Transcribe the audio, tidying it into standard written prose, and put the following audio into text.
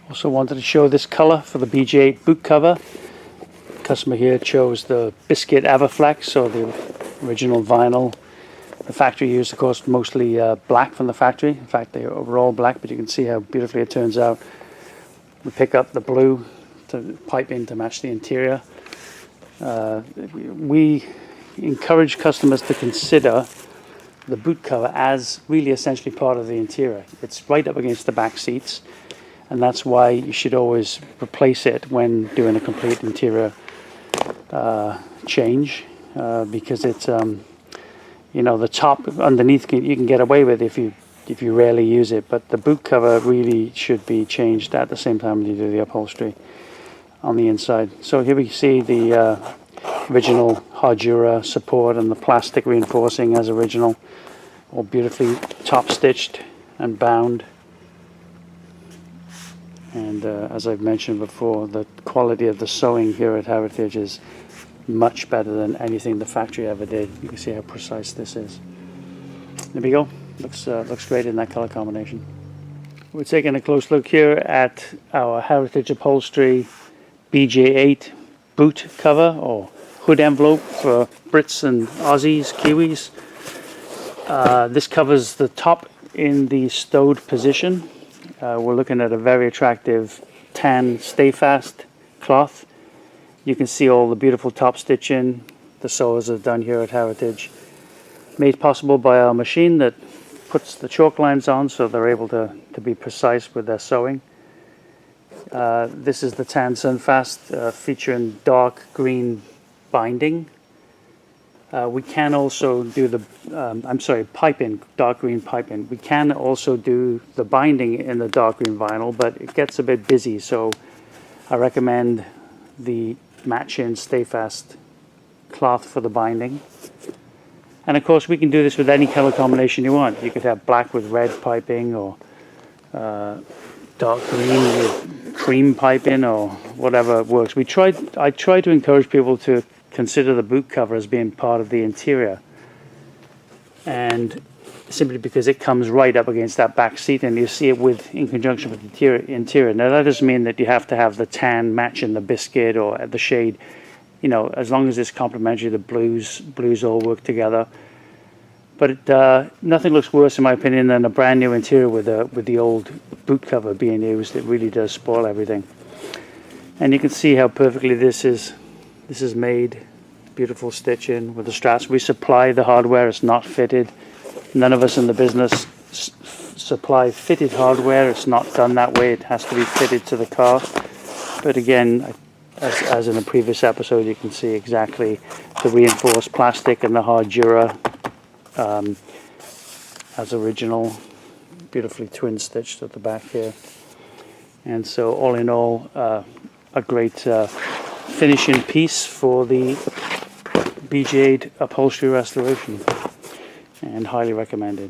Also wanted to show this color for the BJ8 boot cover. Customer here chose the biscuit Everflex, or the original vinyl. The factory used, of course, mostly black from the factory. In fact, they were all black, but you can see how beautifully it turns out. We pick up the blue to pipe in to match the interior. We encourage customers to consider the boot cover as really essentially part of the interior. It's right up against the back seats, and that's why you should always replace it when doing a complete interior change, because it's you know, the top underneath you can get away with if you rarely use it, but the boot cover really should be changed at the same time you do the upholstery on the inside. So here we see the original Hardura support and the plastic reinforcing as original, all beautifully top stitched and bound. And as I've mentioned before, the quality of the sewing here at Heritage is much better than anything the factory ever did. You can see how precise this is. There we go. Looks great in that color combination. We're taking a close look here at our Heritage Upholstery BJ8 boot cover, or hood envelope for Brits and Aussies, Kiwis. This covers the top in the stowed position. We're looking at a very attractive tan stay fast cloth. You can see all the beautiful top stitching the sewers have done here at Heritage, made possible by our machine that puts the chalk lines on so they're able to be precise with their sewing. This is the tan Sunfast featuring dark green binding. We can also do the piping, dark green piping. We can also do the binding in the dark green vinyl, but it gets a bit busy, so I recommend the match-in stay fast cloth for the binding. And of course we can do this with any color combination you want. You could have black with red piping, or dark green with cream piping, or whatever works. I try to encourage people to consider the boot cover as being part of the interior, and simply because it comes right up against that back seat, and you see it in conjunction with the interior. Now that doesn't mean that you have to have the tan matching the biscuit or the shade. You know, as long as it's complementary, the blues all work together. But nothing looks worse, in my opinion, than a brand new interior with the old boot cover being used. It really does spoil everything. And you can see how perfectly this is made. Beautiful stitching with the straps. We supply the hardware. It's not fitted. None of us in the business supply fitted hardware. It's not done that way. It has to be fitted to the car. But again, as in a previous episode, you can see exactly the reinforced plastic and the Hardura as original, beautifully twin stitched at the back here. And so all in all, a great finishing piece for the BJ8 upholstery restoration, and highly recommended.